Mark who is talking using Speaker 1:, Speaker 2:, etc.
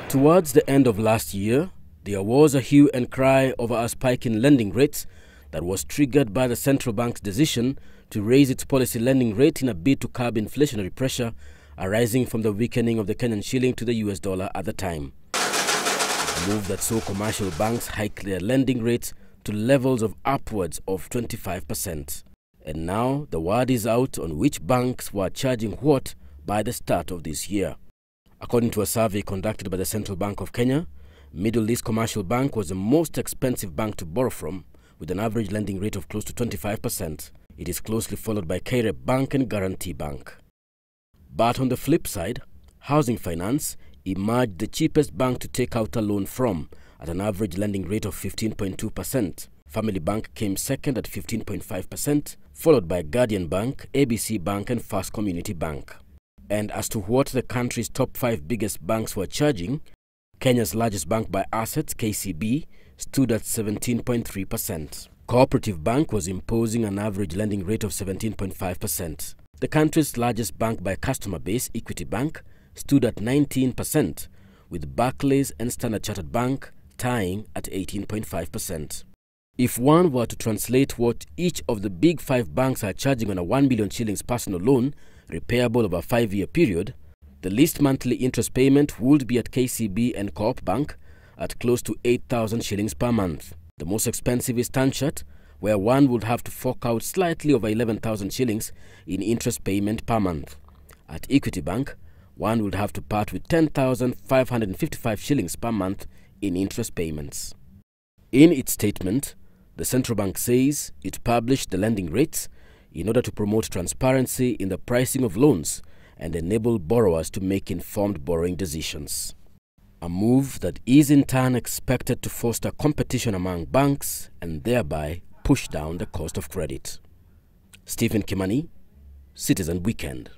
Speaker 1: Towards the end of last year, there was a hue and cry over a spike in lending rates that was triggered by the central bank's decision to raise its policy lending rate in a bid to curb inflationary pressure arising from the weakening of the Kenyan shilling to the US dollar at the time. A move that saw commercial banks hike their lending rates to levels of upwards of 25%. And now the word is out on which banks were charging what by the start of this year. According to a survey conducted by the Central Bank of Kenya, Middle East Commercial Bank was the most expensive bank to borrow from, with an average lending rate of close to 25%. It is closely followed by Caireb Bank and Guarantee Bank. But on the flip side, Housing Finance emerged the cheapest bank to take out a loan from, at an average lending rate of 15.2%. Family Bank came second at 15.5%, followed by Guardian Bank, ABC Bank and First Community Bank. And as to what the country's top 5 biggest banks were charging, Kenya's largest bank by assets, KCB, stood at 17.3%. Cooperative Bank was imposing an average lending rate of 17.5%. The country's largest bank by customer base, Equity Bank, stood at 19%, with Barclays and Standard Chartered Bank tying at 18.5%. If one were to translate what each of the big 5 banks are charging on a 1 million shillings personal loan, repayable over a 5-year period, the least monthly interest payment would be at KCB and Co-op Bank at close to 8,000 shillings per month. The most expensive is Tanchat, where one would have to fork out slightly over 11,000 shillings in interest payment per month. At Equity Bank, one would have to part with 10,555 shillings per month in interest payments. In its statement, the central bank says it published the lending rates in order to promote transparency in the pricing of loans and enable borrowers to make informed borrowing decisions. A move that is in turn expected to foster competition among banks and thereby push down the cost of credit. Stephen Kimani, Citizen Weekend.